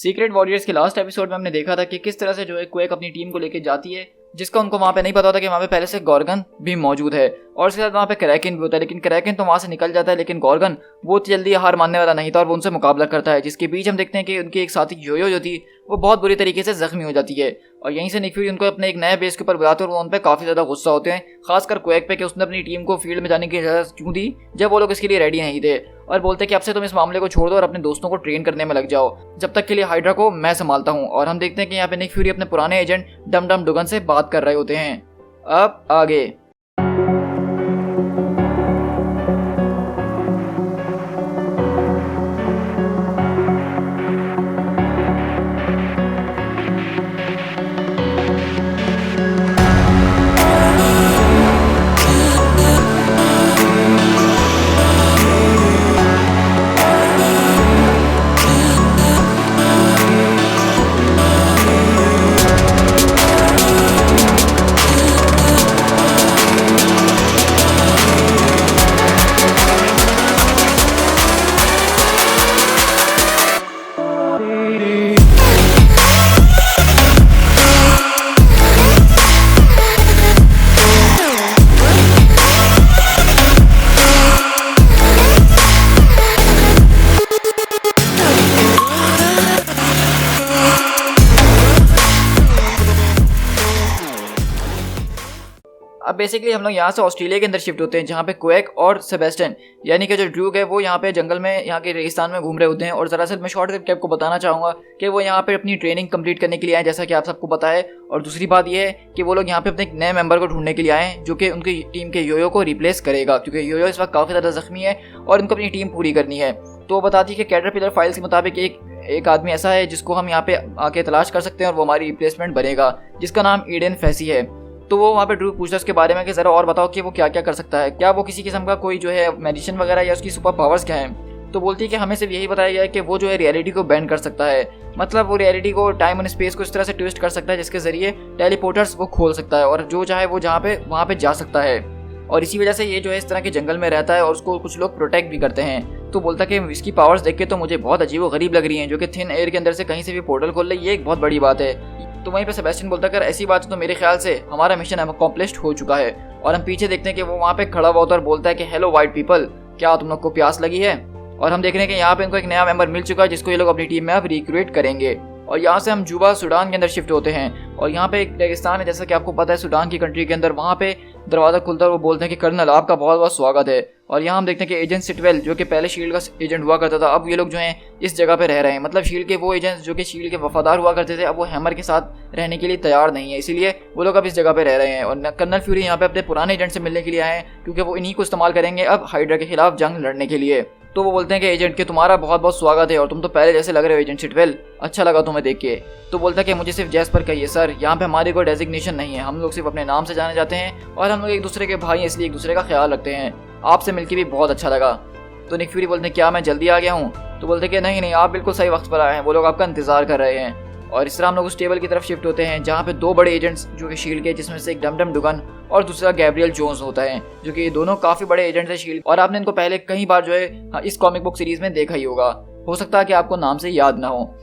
Secret warriors के last episode में हमने देखा था कि किस तरह से जो है क्वेक अपनी टीम को लेकर जाती है, जिसका उनको वहाँ पे नहीं पता होता कि वहाँ पे पहले से गॉर्गन भी मौजूद है और उसके साथ वहाँ पे क्रैकन भी होता है। लेकिन क्रैकन तो वहाँ से निकल जाता है, लेकिन गॉर्गन वो जल्दी हार मानने वाला नहीं था और वो उनसे मुकाबला करता है, जिसके बीच हम देखते हैं कि उनकी एक साथी योयो जो थी वो बहुत बुरी तरीके से जख्मी हो जाती है। और यहीं से निक फ्यूरी उनको अपने एक नए बेस के ऊपर बुलाते हैं और उन पर काफ़ी ज़्यादा गुस्सा होते हैं, खासकर क्वेक पे कि उसने अपनी टीम को फील्ड में जाने की इजाज़त क्यों दी जब वो लोग इसके लिए रेडी नहीं थे, और बोलते हैं कि अब से तुम इस मामले को छोड़ दो और अपने दोस्तों को ट्रेन करने में लग जाओ, जब तक के लिए हाइड्रा को मैं संभालता हूँ। और हम देखते हैं कि यहाँ पे निक फ्यूरी अपने पुराने एजेंट डम डम डुगन से बात कर रहे होते हैं। अब आगे अब बेसिकली हम लोग यहाँ से ऑस्ट्रेलिया के अंदर शिफ्ट होते हैं, जहाँ पे क्वेक और सेबेस्टियन यानी कि जो ड्रूक है वो यहाँ पे जंगल में, यहाँ के रेगिस्तान में घूम रहे होते हैं। और दरअसल मैं शॉर्ट करके आपको बताना चाहूँगा कि वो यहाँ पे अपनी ट्रेनिंग कंप्लीट करने के लिए आए, जैसा कि आप सबको पता है। और दूसरी बात ये है कि वो लोग यहाँ पे अपने एक नए मेंबर को ढूंढने के लिए आए हैं जो कि उनकी टीम के योयो को रिप्लेस करेगा, क्योंकि योयो इस वक्त काफ़ी ज़्यादा जख्मी है और उनको अपनी टीम पूरी करनी है। तो वो बताती है कि कैटरपिलर फाइल्स के मुताबिक एक आदमी ऐसा है जिसको हम यहाँ पे आके तलाश कर सकते हैं और वो हमारी रिप्लेसमेंट बनेगा, जिसका नाम ईडन फैसी है। तो वो वहाँ पे ड्रू पूछता है उसके बारे में कि ज़रा और बताओ कि वो क्या क्या कर सकता है, क्या वो किसी किस्म का कोई जो है मेडिसिन वगैरह या उसकी सुपर पावर्स क्या है। तो बोलती है कि हमें सिर्फ यही बताया गया है कि वो जो है रियलिटी को बेंड कर सकता है, मतलब वो रियलिटी को, टाइम एंड स्पेस को इस तरह से ट्विस्ट कर सकता है जिसके ज़रिए टेलीपोर्टर्स वो खोल सकता है और जो चाहे वो जहाँ पे वहाँ पे जा सकता है। और इसी वजह से ये जो है इस तरह के जंगल में रहता है और उसको कुछ लोग प्रोटेक्ट भी करते हैं। तो बोलता है कि इसकी पावर्स देख के तो मुझे बहुत अजीब व गरीब लग रही हैं, जो कि थिन एयर के अंदर से कहीं से भी पोर्टल खोल रही है, ये एक बहुत बड़ी बात है। तो वहीं पे सेबेस्टियन बोलता है, अगर ऐसी बात है तो मेरे ख्याल से हमारा मिशन अकम्प्लिश्ड हो चुका है। और हम पीछे देखते हैं कि वो वहाँ पे खड़ा हुआ होता है और बोलता है कि हेलो वाइट पीपल, क्या तुम लोग को प्यास लगी है। और हम देख रहे हैं कि यहाँ पे इनको एक नया मेंबर मिल चुका है जिसको ये लोग अपनी टीम में अब रिक्रूट करेंगे। और यहाँ से हम जुबा सूडान के अंदर शिफ्ट होते हैं और यहाँ पे एक रेगिस्तान है, जैसा कि आपको पता है सूडान की कंट्री के अंदर। वहाँ पे दरवाज़ा खुलता है और वो बोलते हैं कि कर्नल आपका बहुत बहुत स्वागत है। और यहाँ हम देखते हैं कि एजेंट सिटवेल जो कि पहले शील्ड का एजेंट हुआ करता था, अब ये लोग जो हैं इस जगह पे रह रहे हैं। मतलब शील्ड के वो एजेंट्स जो कि शील्ड के वफादार हुआ करते थे, अब वो हैमर के साथ रहने के लिए तैयार नहीं है, इसीलिए वो लोग अब इस जगह पे रह रहे हैं। और कर्नल फ्यूरी यहाँ पे अपने पुराने एजेंट से मिलने के लिए आए हैं, क्योंकि वो इन्हीं को इस्तेमाल करेंगे अब हाइड्रा के खिलाफ जंग लड़ने के लिए। तो वो बोलते हैं कि एजेंट के तुम्हारा बहुत बहुत स्वागत है और तुम तो पहले जैसे लग रहे हो एजेंट सिटवेल, अच्छा लगा तुम्हें देख के। तो बोलता है कि मुझे सिर्फ जैस्पर कहिए सर, यहाँ पे हमारी कोई डेजिग्नेशन नहीं है, हम लोग सिर्फ अपने नाम से जाने जाते हैं और हम लोग एक दूसरे के भाई हैं, इसलिए एक दूसरे का ख्याल रखते हैं। आपसे मिलकर भी बहुत अच्छा लगा। तो निक फ्यूरी बोलते हैं क्या मैं जल्दी आ गया हूँ। तो बोलते हैं कि नहीं आप बिल्कुल सही वक्त पर आए हैं, वो लोग आपका इंतजार कर रहे हैं। और इस तरह हम लोग उस टेबल की तरफ शिफ्ट होते हैं जहाँ पे दो बड़े एजेंट्स जो कि शील्ड के, जिसमें से एक डम डम डुगन और दूसरा गैब्रियल जोन्स होता है, जो कि दोनों काफ़ी बड़े एजेंट्स हैं शील्ड। और आपने इनको पहले कई बार जो है इस कॉमिक बुक सीरीज़ में देखा ही होगा, हो सकता है कि आपको नाम से याद ना हो।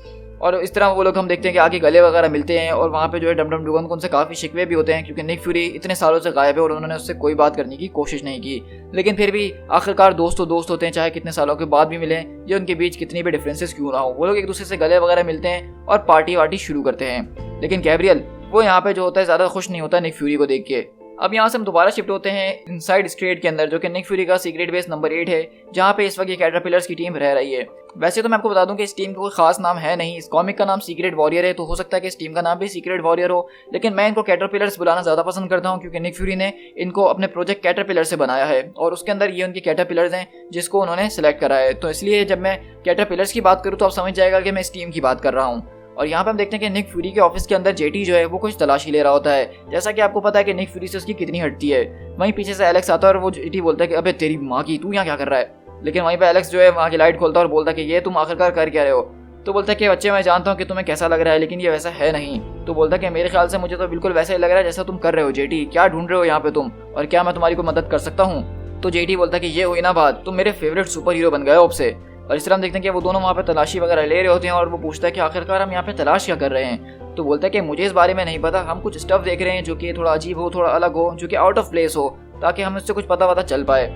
और इस तरह वो लोग हम देखते हैं कि आगे गले वगैरह मिलते हैं और वहाँ पे जो है डम डम डुगन को उनसे काफ़ी शिकवे भी होते हैं, क्योंकि निक फ्यूरी इतने सालों से गायब है और उन्होंने उससे कोई बात करने की कोशिश नहीं की। लेकिन फिर भी आखिरकार दोस्त तो दोस्त होते हैं, चाहे कितने सालों के बाद भी मिलें, ये उनके बीच कितनी भी डिफरेंसेस क्यों ना हो। वो लोग एक दूसरे से गले वगैरह मिलते हैं और पार्टी वार्टी शुरू करते हैं। लेकिन गैब्रियल वो यहाँ पे जो होता है ज़्यादा खुश नहीं होता निक फ्यूरी को देख के। अब यहाँ से हम दोबारा शिफ्ट होते हैं इनसाइड स्ट्रेट के अंदर, जो कि निक फ्यूरी का सीक्रेट बेस नंबर 8 है, जहाँ पे इस वक्त ये कैटरपिलर्स की टीम रह रही है। वैसे तो मैं आपको बता दूं कि इस टीम का कोई खास नाम है नहीं, इस कॉमिक का नाम सीक्रेट वॉरियर है, तो हो सकता है कि इस टीम का नाम भी सीक्रेट वॉरियर हो, लेकिन मैं इनको कैटरपिलर्स बुलाना ज़्यादा पसंद करता हूँ, क्योंकि निक फ्यूरी ने इनको अपने प्रोजेक्ट कैटरपिलर से बनाया है और उसके अंदर ये उनकी कैटरपिलर्स हैं जिसको उन्होंने सेलेक्ट करा है। तो इसलिए जब मैं कैटरपिलर्स की बात करूँ तो आप समझ जाएगा कि मैं इस टीम की बात कर रहा हूँ। और यहाँ पे हम देखते हैं कि निक फ्यूरी के ऑफिस के अंदर जेटी जो है वो कुछ तलाशी ले रहा होता है, जैसा कि आपको पता है कि निक फ्यूरी से उसकी कितनी हटती है। वहीं पीछे से एलेक्स आता है और वो जेटी बोलता है कि अबे तेरी माँ की, तू यहाँ क्या कर रहा है। लेकिन वहीं पे एलेक्स जो है वहाँ की लाइट खोलता है और बोलता है कि ये तुम आखिरकार कर क्या रहे हो। तो बोलता है कि बच्चे मैं जानता हूँ कि तुम्हें कैसा लग रहा है, लेकिन ये वैसा है नहीं। तो बोलता है कि मेरे ख्याल से मुझे तो बिल्कुल वैसा ही लग रहा है जैसा तुम कर रहे हो जेटी, क्या ढूंढ रहे हो यहाँ पे तुम, और क्या मैं तुम्हारी को मदद कर सकता हूँ। तो जेटी बोलता है कि ये हुई ना बात, तुम मेरे फेवरेट सुपर हीरो बन गए हो अब से। और इस तरह हम देखते हैं कि वो दोनों वहाँ पे तलाशी वगैरह ले रहे होते हैं और वो पूछता है कि आखिरकार हम यहाँ पे तलाश क्या कर रहे हैं। तो बोलता है कि मुझे इस बारे में नहीं पता, हम कुछ स्टफ देख रहे हैं जो कि थोड़ा अजीब हो, थोड़ा अलग हो, जो कि आउट ऑफ प्लेस हो, ताकि हमें उससे कुछ पता चल पाए।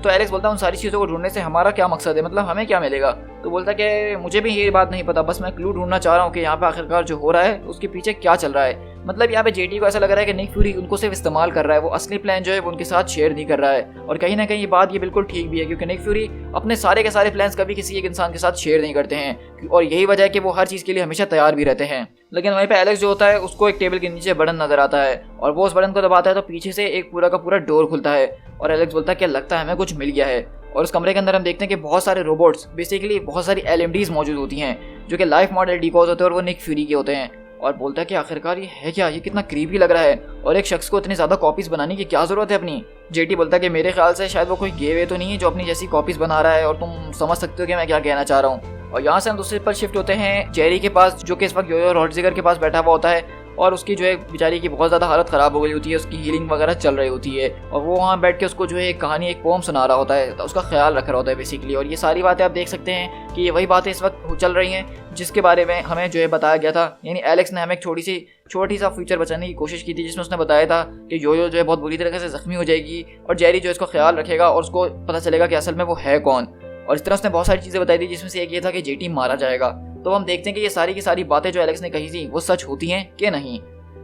तो एलेक्स बोलता है उन सारी चीज़ों को ढूंढने से हमारा क्या मकसद है, मतलब हमें क्या मिलेगा। तो बोलता है कि मुझे भी ये बात नहीं पता, बस मैं क्लू ढूंढना चाह रहा हूँ कि यहाँ पे आखिरकार जो हो रहा है उसके पीछे क्या चल रहा है। मतलब यहाँ पे जेटी को ऐसा लग रहा है कि निक फ्यूरी उनको सिर्फ इस्तेमाल कर रहा है, वो असली प्लान जो है वो उनके साथ शेयर नहीं कर रहा है। और कहीं ना कहीं ये बात ये बिल्कुल ठीक भी है, क्योंकि निक फ्यूरी अपने सारे के सारे प्लान्स कभी किसी एक इंसान के साथ शेयर नहीं करते हैं, और यही वजह है कि वो हर चीज़ के लिए हमेशा तैयार भी रहते हैं। लेकिन वहीं पे एलेक्स जो होता है उसको एक टेबल के नीचे बटन नजर आता है और वो उस बटन को दबाता है तो पीछे से एक पूरा का पूरा डोर खुलता है और एलेक्स बोलता है कि लगता है हमें कुछ मिल गया है। और उस कमरे के अंदर हम देखते हैं कि बहुत सारे रोबोट्स, बेसिकली बहुत सारी LMDs मौजूद होती हैं जो कि लाइफ मॉडल डिकॉज होते हैं और वो निक फ्यूरी के होते हैं। और बोलता है कि आखिरकार ये है क्या, ये कितना क्रीपी लग रहा है और एक शख्स को इतनी ज़्यादा कॉपीज़ बनाने की क्या ज़रूरत है अपनी। जेटी बोलता है कि मेरे ख्याल से शायद वो कोई गे वे तो नहीं है जो अपनी जैसी कॉपीज़ बना रहा है, और तुम समझ सकते हो कि मैं क्या कहना चाह रहा हूँ। और यहाँ से हम दूसरे पर शिफ्ट होते हैं जेरी के पास, जो कि इस वक्त योयो रॉड्रिगर के पास बैठा हुआ होता है और उसकी जो है बेचारी की बहुत ज़्यादा हालत ख़राब हो गई होती है, उसकी हीलिंग वगैरह चल रही होती है और वो वहाँ बैठ के उसको जो है एक कहानी, एक पोम सुना रहा होता है, तो उसका ख्याल रख रहा होता है बेसिकली। और ये सारी बातें आप देख सकते हैं कि ये वही बातें इस वक्त चल रही हैं जिसके बारे में हमें जो है बताया गया था। यानी एलेक्स ने हमें एक छोटी सा फ्यूचर बचाने की कोशिश की थी जिसमें उसने बताया था कि योयो जो है बहुत बुरी तरीके से जख्मी हो जाएगी और जेरी जो इसको ख्याल रखेगा और उसको पता चलेगा कि असल में वो है कौन। और इस तरह उसने बहुत सारी चीज़ें बताई थी जिसमें से एक ये था कि जेटी मारा जाएगा। तो हम देखते हैं कि ये सारी की सारी बातें जो एलेक्स ने कही थी वो सच होती हैं कि नहीं।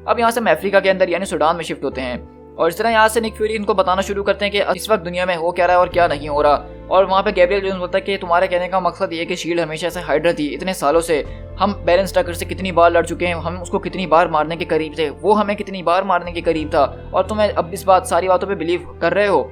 अब यहाँ से हम अफ्रीका के अंदर यानी सूडान में शिफ्ट होते हैं और इस तरह यहाँ से निक फ्यूरी इनको बताना शुरू करते हैं कि इस वक्त दुनिया में हो क्या रहा है और क्या नहीं हो रहा। और वहाँ पे गैब्रियल जोन्स बोलता है कि तुम्हारे कहने का मकसद ये है कि शील्ड हमेशा से हाइड्रा थी, इतने सालों से हम बैरन स्टैकर से कितनी बार लड़ चुके हैं, हम उसको कितनी बार मारने के करीब थे, वो हमें कितनी बार मारने के करीब था, और तुम्हें अब इस सारी बातों पर बिलीव कर रहे हो।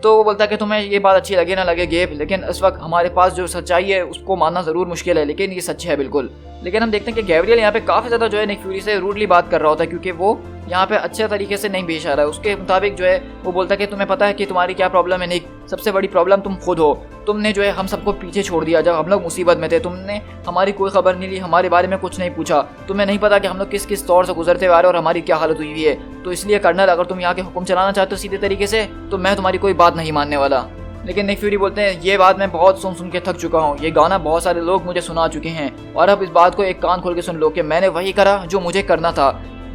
तो वो बोलता है कि तुम्हें ये बात अच्छी लगे ना लगे गेब, लेकिन इस वक्त हमारे पास जो सच्चाई है उसको मानना ज़रूर मुश्किल है, लेकिन ये सच है बिल्कुल। लेकिन हम देखते हैं कि गैब्रियल यहाँ पे काफ़ी ज़्यादा जो है निक फ्यूरी से रूडली बात कर रहा होता है, क्योंकि वो यहाँ पे अच्छे तरीके से नहीं पेश आ रहा है। उसके मुताबिक जो है वो बोलता है कि तुम्हें पता है कि तुम्हारी क्या प्रॉब्लम है निक, सबसे बड़ी प्रॉब्लम तुम खुद हो। तुमने जो है हम सबको पीछे छोड़ दिया जब हम लोग मुसीबत में थे, तुमने हमारी कोई खबर नहीं ली, हमारे बारे में कुछ नहीं पूछा, तुम्हें नहीं पता कि हम लोग किस किस दौर से गुजरते हुए आ रहे और हमारी क्या हालत हुई हुई है। तो इसलिए कर्नल, अगर तुम यहाँ के हुक्म चलाना चाहते हो सीधे तरीके से तो मैं तुम्हारी कोई बात नहीं मानने वाला। लेकिन निक फ्यूरी बोलते हैं ये बात मैं बहुत सुन के थक चुका हूँ, ये गाना बहुत सारे लोग मुझे सुना चुके हैं और अब इस बात को एक कान खोल के सुन लो कि मैंने वही करा जो मुझे करना था।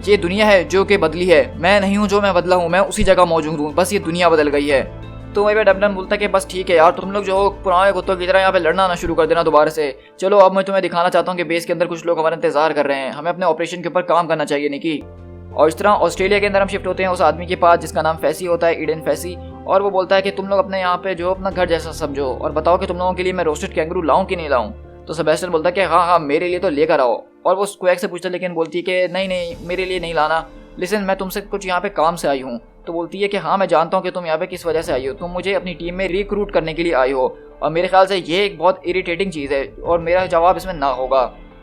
ये दुनिया है जो कि बदली है, मैं नहीं हूँ जो मैं बदला हूँ, मैं उसी जगह मौजूद हूँ, बस ये दुनिया बदल गई है। तो वही पे डबडन बोलता है कि बस ठीक है यार, तुम लोग जो हो पुराने कुत्तों की तरह यहाँ पे लड़ना ना शुरू कर देना दोबारा से। चलो अब मैं तुम्हें दिखाना चाहता हूँ कि बेस के अंदर कुछ लोग हमारा इंतजार कर रहे हैं, हमें अपने ऑपरेशन के ऊपर काम करना चाहिए निकी। और इस तरह ऑस्ट्रेलिया के अंदर हम शिफ्ट होते हैं उस आदमी के पास जिसका नाम फैसी होता है, ईडन फैसी। और वो बोलता है कि तुम लोग अपने यहाँ पे जो अपना घर जैसा समझो और बताओ कि तुम लोगों के लिए मैं रोस्टेड कैंगरू लाऊं कि नहीं लाऊं। तो सेबेस्टियन बोलता है कि हाँ मेरे लिए तो लेकर आओ। और वो क्वेक से पूछता है, लेकिन बोलती है कि नहीं मेरे लिए नहीं लाना, लिसन मैं तुमसे कुछ यहाँ पे काम से आई हूँ। तो बोलती है कि हाँ मैं जानता हूँ कि तुम यहाँ पे किस वजह से आई हो, तुम मुझे अपनी टीम में रिक्रूट करने के लिए आई हो और मेरे ख्याल से ये एक बहुत इरिटेटिंग चीज़ है और मेरा जवाब इसमें ना होगा।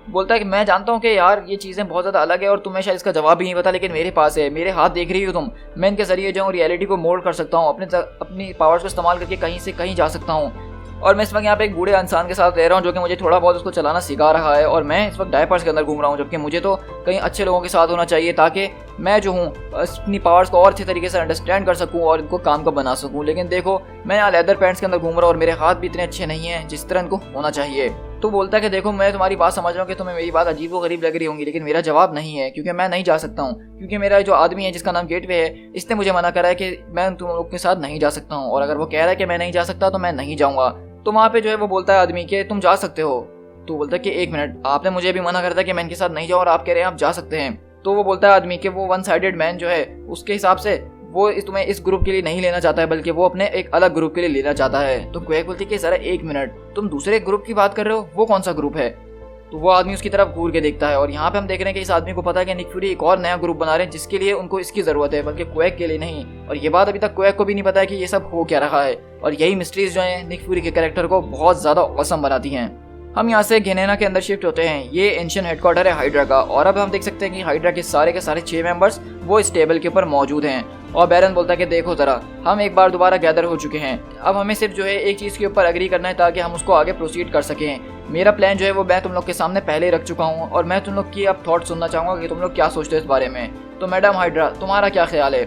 बोलता है कि मैं जानता हूँ कि यार ये चीज़ें बहुत ज़्यादा अलग है और तुम्हें शायद इसका जवाब भी नहीं पता, लेकिन मेरे पास है, मेरे हाथ देख रही हो तुम, मैं इनके ज़रिए जो रियलिटी को मोल्ड कर सकता हूँ, अपनी पावर्स को इस्तेमाल करके कहीं से कहीं जा सकता हूँ। और मैं इस वक्त यहाँ पे एक बूढ़े इंसान के साथ रह रहा हूँ जो कि मुझे थोड़ा बहुत उसको चलाना सिखा रहा है और मैं इस वक्त डायपर्स के अंदर घूम रहा हूँ, जबकि मुझे तो कहीं अच्छे लोगों के साथ होना चाहिए ताकि मैं जो हूँ अपनी पावर्स को और अच्छे तरीके से अंडरस्टैंड कर सकूँ और इनको काम का बना सकूँ। लेकिन देखो मैं यहाँ लेदर पैंट्स के अंदर घूम रहा हूँ और मेरे हाथ भी इतने अच्छे नहीं हैं जिस तरह इनको होना चाहिए। तो बोलता है कि देखो मैं तुम्हारी बात समझ रहा हूँ कि तुम्हें मेरी बात अजीब व गरीब लग रही होंगी, लेकिन मेरा जवाब नहीं है क्योंकि मैं नहीं जा सकता हूँ, क्योंकि मेरा जो आदमी है जिसका नाम गेटवे है इसने मुझे मना करा है कि मैं तुम लोग के साथ नहीं जा सकता हूँ, और अगर वो कह रहा है कि मैं नहीं जा सकता तो मैं नहीं जाऊँगा। तो वहाँ पे जो है वो बोलता है आदमी कि तुम जा सकते हो। तो बोलता है कि एक मिनट, आपने मुझे भी मना कर था कि मैं इनके साथ नहीं जाऊँ और आप कह रहे हैं आप जा सकते हैं। तो वो बोलता है आदमी कि वो वन साइडेड मैन जो है उसके हिसाब से वो तुम्हें इस ग्रुप के लिए नहीं लेना चाहता है, बल्कि वो अपने एक अलग ग्रुप के लिए लेना चाहता है। तो क्वेक बोलती है कि जरा एक मिनट, तुम दूसरे ग्रुप की बात कर रहे हो, वो कौन सा ग्रुप है? तो वो आदमी उसकी तरफ घूर के देखता है और यहाँ पे हम देख रहे हैं कि इस आदमी को पता है कि निक फ्यूरी एक और नया ग्रुप बना रहे हैं जिसके लिए उनको इसकी जरूरत है, बल्कि क्वेक के लिए नहीं। और ये बात अभी तक क्वेक को भी नहीं पता है कि ये सब हो क्या रहा है, और यही मिस्ट्रीज जो है निक फ्यूरी के कैरेक्टर को बहुत ज्यादा औसम बनाती हैं। हम यहाँ से गेनेना के अंदर शिफ्ट होते हैं, ये एंशिएंट हेडक्वार्टर है हाइड्रा का, और अब हम देख सकते हैं कि हाइड्रा के सारे 6 मेंबर्स वो इस टेबल के ऊपर मौजूद हैं। और बैरन बोलता है कि देखो ज़रा, हम एक बार दोबारा गैदर हो चुके हैं, अब हमें सिर्फ जो है एक चीज़ के ऊपर एग्री करना है ताकि हम उसको आगे प्रोसीड कर सकें। मेरा प्लान जो है वो मैं तुम लोग के सामने पहले ही रख चुका हूँ और मैं तुम लोग की अब थॉट सुनना चाहूँगा कि तुम लोग क्या सोचते हो इस बारे में। तो मैडम हाइड्रा, तुम्हारा क्या ख्याल है?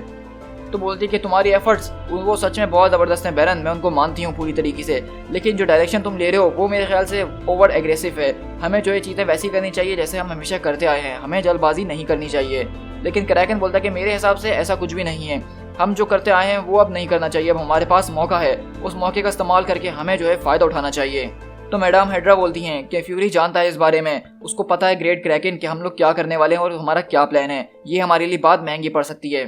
तो बोलती है कि तुम्हारी एफर्ट्स वो सच में बहुत ज़बरदस्त हैं बैरन, मैं उनको मानती हूँ पूरी तरीके से, लेकिन जो डायरेक्शन तुम ले रहे हो वो मेरे ख्याल से ओवर एग्रेसिव है। हमें जो ये चीज़ें वैसी करनी चाहिए जैसे हम हमेशा करते आए हैं, हमें जल्दबाजी नहीं करनी चाहिए। लेकिन क्रैकन बोलता है कि मेरे हिसाब से ऐसा कुछ भी नहीं है, हम जो करते आए हैं वो अब नहीं करना चाहिए, अब हमारे पास मौका है, उस मौके का इस्तेमाल करके हमें जो है फ़ायदा उठाना चाहिए। तो मैडम हाइड्रा बोलती हैं कि फ्यूरी जानता है इस बारे में, उसको पता है ग्रेट क्रैकन कि हम लोग क्या करने वाले हैं और हमारा क्या प्लान है, ये हमारे लिए बात महंगी पड़ सकती है।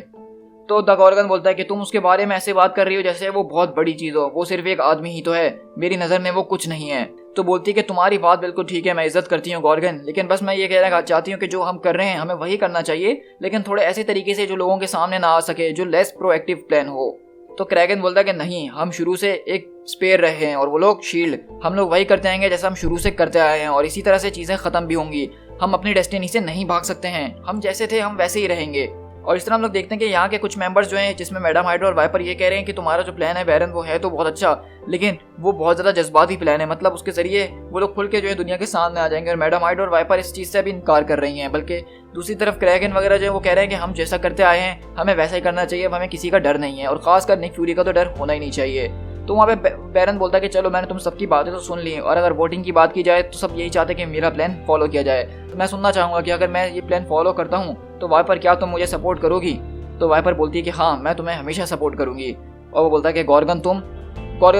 तो द गॉर्गन बोलता है कि तुम उसके बारे में ऐसे बात कर रही हो जैसे वो बहुत बड़ी चीज़ हो, वो सिर्फ एक आदमी ही तो है, मेरी नज़र में वो कुछ नहीं है। तो बोलती है कि तुम्हारी बात बिल्कुल ठीक है, मैं इज्जत करती हूँ गॉर्गन, लेकिन बस मैं ये कहना चाहती हूँ कि जो हम कर रहे हैं हमें वही करना चाहिए, लेकिन थोड़े ऐसे तरीके से जो लोगों के सामने ना आ सके, जो लेस प्रोएक्टिव प्लान हो। तो क्रैगन बोलता है कि नहीं, हम शुरू से एक स्पेयर रहे हैं और वो लोग शील्ड, हम लोग वही करते आएंगे जैसा हम शुरू से करते आए हैं और इसी तरह से चीज़ें ख़त्म भी होंगी। हम अपनी डेस्टिनी से नहीं भाग सकते हैं, हम जैसे थे हम वैसे ही रहेंगे। और इस तरह हम लोग देखते हैं कि यहाँ के कुछ मेंबर्स जो हैं, जिसमें मैडम हाइड्रा और वाइपर ये कह रहे हैं कि तुम्हारा जो प्लान है बैरन वो है तो बहुत अच्छा, लेकिन वो बहुत ज़्यादा जज्बाती प्लान है, मतलब उसके ज़रिए वो लोग खुल के जो है दुनिया के सामने आ जाएंगे। और मैडम हाइड्रा और वाइपर इस चीज़ से भी इनकार कर रही हैं, बल्कि दूसरी तरफ क्रैगन वगैरह जो है वो कह रहे हैं कि हम जैसा करते आए हैं हमें वैसा ही करना चाहिए, अब हमें किसी का डर नहीं है, और खासकर निक फ्यूरी का तो डर होना ही नहीं चाहिए। तो वहाँ पे बैरन बोलता है कि चलो मैंने तुम सबकी बातें तो सुन ली, और अगर वोटिंग की बात की जाए तो सब यही चाहते हैं कि मेरा प्लान फॉलो किया जाए। तो मैं सुनना चाहूँगा कि अगर मैं ये प्लान फॉलो करता हूँ तो वाइपर क्या तुम मुझे सपोर्ट करोगी? तो वाइपर बोलती है कि हाँ, मैं तुम्हें हमेशा सपोर्ट करूँगी। और वो बोलता है कि गॉर्गन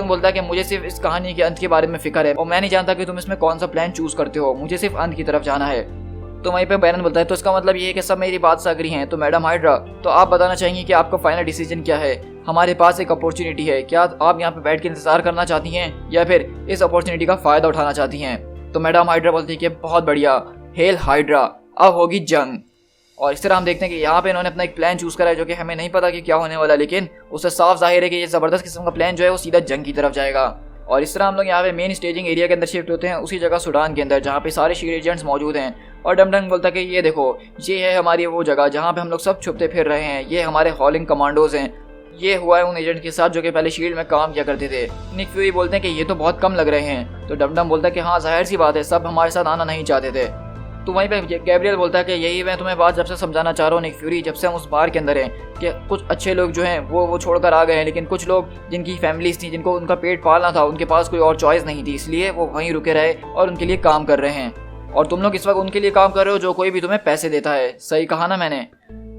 बोलता है कि मुझे सिर्फ इस कहानी के अंत के बारे में फिक्र है और मैं नहीं जानता कि तुम इसमें कौन सा प्लान चूज करते हो, मुझे सिर्फ अंत की तरफ जाना है। तो वहीं पे बैरन बोलता है तो इसका मतलब ये है कि सब मेरी बात से एग्री हैं। तो मैडम हाइड्रा, तो आप बताना चाहेंगी कि आपका फाइनल डिसीजन क्या है? हमारे पास एक अपॉर्चुनिटी है, क्या आप यहाँ पे बैठ के इंतजार करना चाहती हैं या फिर इस अपॉर्चुनिटी का फायदा उठाना चाहती हैं? तो मैडम हाइड्रा बोलती है कि बहुत बढ़िया, हेल हाइड्रा, अब होगी जंग। और इस तरह हम देखते हैं कि यहाँ पे इन्होंने अपना एक प्लान चूज करा है जो कि हमें नहीं पता कि क्या होने वाला, लेकिन उससे साफ जाहिर है कि ये जबरदस्त किस्म का प्लान जो है वो सीधा जंग की तरफ जाएगा। और इस तरह हम लोग यहाँ पे मेन स्टेजिंग एरिया के अंदर शिफ्ट होते हैं, उसी जगह सूडान के अंदर जहाँ पे सारे शील्ड एजेंट्स मौजूद हैं। और डमडंग बोलता है कि ये देखो, ये है हमारी वो जगह जहाँ पे हम लोग सब छुपते फिर रहे हैं, ये हमारे हॉलिंग कमांडोज हैं, ये हुआ है उन एजेंट के साथ जो कि पहले शील्ड में काम किया करते थे। निक फ्यूरी बोलते हैं कि ये तो बहुत कम लग रहे हैं। तो डमडम बोलता है कि हाँ, जाहिर सी बात है, सब हमारे साथ आना नहीं चाहते थे। तो वहीं पे गैब्रियल बोलता है कि यही मैं तुम्हें बात जब से समझाना चाह रहा हूँ निक फ्यूरी, जब से हम उस बार के अंदर हैं, कि कुछ अच्छे लोग जो हैं वो छोड़कर आ गए हैं, लेकिन कुछ लोग जिनकी फैमिलीज थी, जिनको उनका पेट पालना था, उनके पास कोई और चॉइस नहीं थी, इसलिए वो वहीं रुके रहे और उनके लिए काम कर रहे हैं। और तुम लोग इस वक्त उनके लिए काम कर रहे हो जो कोई भी तुम्हें पैसे देता है। सही कहा ना मैंने?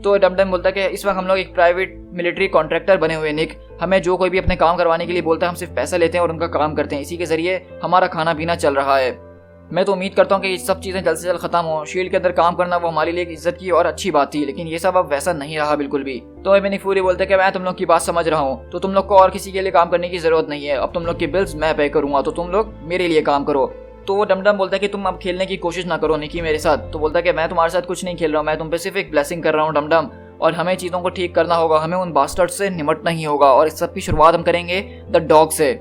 तो डमडम बोलता है कि इस वक्त हम लोग एक प्राइवेट मिलिट्री कॉन्ट्रैक्टर बने हुए निक, हमें जो कोई भी अपने काम करवाने के लिए बोलता है हम सिर्फ पैसा लेते हैं और उनका काम करते हैं, इसी के जरिए हमारा खाना पीना चल रहा है। मैं तो उम्मीद करता हूँ कि ये सब चीज़ें जल्द से जल्द खत्म हो। शील्ड के अंदर काम करना वो हमारे लिए एक इज्जत की और अच्छी बात थी, लेकिन ये सब अब वैसा नहीं रहा बिल्कुल भी। तो निक फ्यूरी बोलते हैं कि मैं तुम लोग की बात समझ रहा हूँ, तो तुम लोग को और किसी के लिए काम करने की जरूरत नहीं है, अब तुम लोग की बिल्स मैं पे करूँगा, तो तुम लोग मेरे लिए काम करो। तो वो डमडम बोलता है कि तुम अब खेलने की कोशिश ना करो निकी मेरे साथ। तो बोलता है कि मैं तुम्हारे साथ कुछ नहीं खेल रहा हूँ, मैं तुम पे सिर्फ एक ब्लेसिंग कर रहा हूँ डमडम, और हमें चीज़ों को ठीक करना होगा, हमें उन बास्टर्ड से निपटना ही होगा, और इस सब की शुरुआत हम करेंगे द डॉग से।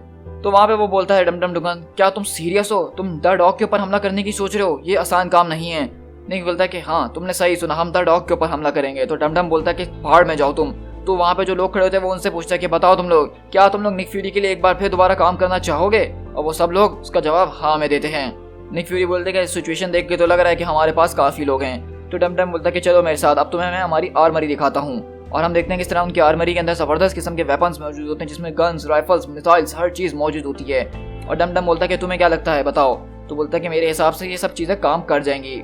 तो वहाँ पे वो बोलता है डमडम डुगन, क्या तुम सीरियस हो? तुम द डॉग के ऊपर हमला करने की सोच रहे हो? ये आसान काम नहीं है। निक बोलता है कि हाँ, तुमने सही सुना, हम द डॉग के ऊपर हमला करेंगे। तो डमडम बोलता है कि भाड़ में जाओ तुम। तो वहाँ पे जो लोग खड़े होते हैं वो उनसे पूछता है कि बताओ तुम लोग, क्या तुम लोग निक फ्यूरी के लिए एक बार फिर दोबारा काम करना चाहोगे? और वो सब लोग उसका जवाब हाँ में देते हैं। निक फ्यूरी बोलते हैं कि सिचुएशन देख के तो लग रहा है कि हमारे पास काफ़ी लोग हैं। तो डमडम बोलता है कि चलो मेरे साथ, अब तुम्हें मैं हमारी आर्मरी दिखाता हूँ। और हम देखते हैं किस तरह उनकी आर्मरी के अंदर ज़बरदस्त किस्म के वेपन्स मौजूद होते हैं, जिसमें गन्स, राइफल्स, मिसाइल्स, हर चीज़ मौजूद होती है। और डमडम बोलता है कि तुम्हें क्या लगता है, बताओ। तो बोलता है कि मेरे हिसाब से ये सब चीज़ें काम कर जाएंगी।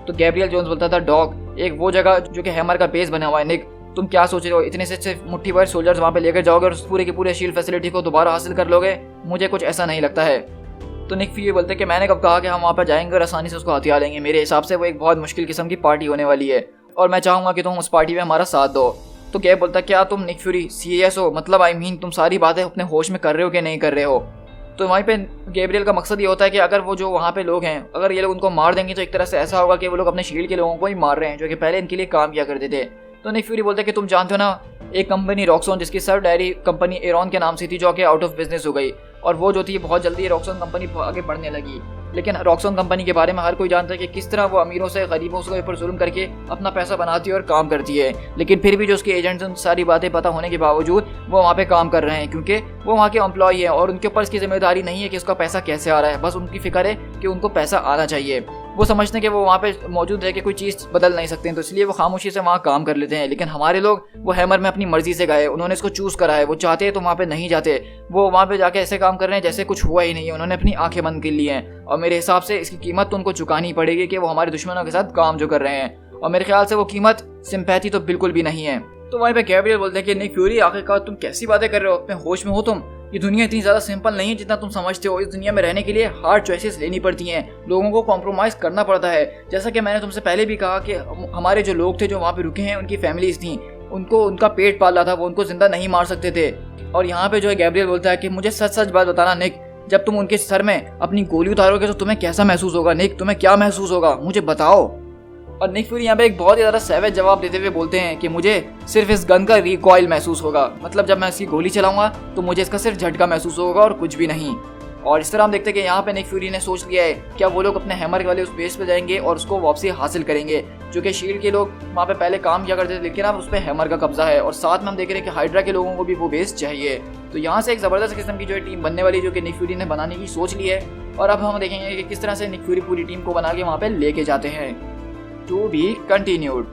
तो गैब्रियल जोन्स बोलता था, डॉग, एक वो जगह जो कि हैमर का बेस बना हुआ है, निक तुम क्या सोच रहे हो? इतने से सिर्फ मुट्ठी भर सोल्जर्स वहाँ पे लेकर जाओगे और पूरे के पूरे शील्ड फैसिलिटी को दोबारा हासिल कर लोगे? मुझे कुछ ऐसा नहीं लगता है। तो निक फ्यूरी बोलते हैं कि मैंने कब कहा कि हम वहाँ पर जाएंगे और आसानी से उसको हथियार लेंगे? मेरे हिसाब से वो एक बहुत मुश्किल किस्म की पार्टी होने वाली है और मैं चाहूँगा कि तुम उस पार्टी में हमारा साथ दो। तो गैब बोलता है, क्या तुम निक फ्यूरी सीरियस हो? मतलब आई मीन तुम सारी बातें अपने होश में कर रहे हो कि नहीं कर रहे हो? तो वहीं पे गैब्रियल का मकसद ये होता है कि अगर वो जो वहाँ पे लोग हैं, अगर ये लोग उनको मार देंगे तो एक तरह से ऐसा होगा कि वो लोग अपने शील्ड के लोगों को ही मार रहे हैं जो कि पहले इनके लिए काम किया करते थे। तो निक फ्यूरी बोलते हैं कि तुम जानते हो ना, एक कंपनी रॉक्सॉन जिसकी सर डायरी कंपनी एरॉन के नाम से थी, जो कि आउट ऑफ बिजनेस हो गई, और वो जो थी बहुत जल्दी रॉक्सॉन कंपनी आगे बढ़ने लगी। लेकिन रॉक्सॉन कंपनी के बारे में हर कोई जानता है कि किस तरह वो अमीरों से गरीबों के ऊपर जुल्म करके अपना पैसा बनाती है और काम करती है, लेकिन फिर भी जो उसके एजेंट्स उन सारी बातें पता होने के बावजूद वो वहाँ पे काम कर रहे हैं, क्योंकि वो वहाँ के एम्प्लॉय हैं और उनके ऊपर इसकी जिम्मेदारी नहीं है कि उसका पैसा कैसे आ रहा है, बस उनकी फिक्र है कि उनको पैसा आना चाहिए। वो समझते हैं कि वो वहाँ पे मौजूद है कि कोई चीज़ बदल नहीं सकते हैं, तो इसलिए वो खामोशी से वहाँ काम कर लेते हैं। लेकिन हमारे लोग वो हैमर में अपनी मर्जी से गए, उन्होंने इसको चूज़ करा है, वो चाहते हैं तो वहाँ पे नहीं जाते, वो वहाँ पे जाके ऐसे काम कर रहे हैं जैसे कुछ हुआ ही नहीं है, उन्होंने अपनी आंखें बंद कर ली हैं। और मेरे हिसाब से इसकी कीमत तो उनको चुकानी पड़ेगी कि वो हमारे दुश्मनों के साथ काम जो कर रहे हैं, और मेरे ख्याल से वो कीमत सिंपैथी तो बिल्कुल भी नहीं है। तो वहीं पे गैब्रियल बोलते हैं कि निक फ्यूरी आखिरकार तुम कैसी बातें कर रहे हो, अपने होश में हो तुम? ये दुनिया इतनी ज़्यादा सिंपल नहीं है जितना तुम समझते हो। इस दुनिया में रहने के लिए हार्ड चॉइसेस लेनी पड़ती हैं, लोगों को कॉम्प्रोमाइज़ करना पड़ता है। जैसा कि मैंने तुमसे पहले भी कहा कि हमारे जो लोग थे जो वहाँ पे रुके हैं, उनकी फैमिलीज थी, उनको उनका पेट पाल रहा था, वो उनको जिंदा नहीं मार सकते थे। और यहाँ पे जो है गैब्रियल बोलता है कि मुझे सच सच बात बताना निक, जब तुम उनके सर में अपनी गोली उतारोगे तो तुम्हें कैसा महसूस होगा? निक, तुम्हें क्या महसूस होगा, मुझे बताओ। और निक फ्यूरी यहाँ पे एक बहुत ही ज़्यादा सैवेज जवाब देते हुए बोलते हैं कि मुझे सिर्फ इस गन का रिकॉइल महसूस होगा, मतलब जब मैं इसकी गोली चलाऊंगा तो मुझे इसका सिर्फ झटका महसूस होगा और कुछ भी नहीं। और इस तरह हम देखते हैं कि यहाँ पे निक फ्यूरी ने सोच लिया है क्या वो लोग अपने हैमर वाले उस बेस पे जाएंगे और उसको वापसी हासिल करेंगे, जो कि शील्ड के लोग वहाँ पे पहले काम किया करते थे, लेकिन अब उस पर हैमर का कब्जा है। और साथ में हम देख रहे हैं कि हाइड्रा के लोगों को भी वो बेस चाहिए। तो यहाँ से एक ज़बरदस्त किस्म की जो है टीम बनने वाली, जो कि निक फ्यूरी ने बनाने की सोच ली है। और अब हम देखेंगे कि किस तरह से निक फ्यूरी पूरी टीम को बना के वहाँ पे लेके जाते हैं। To be continued।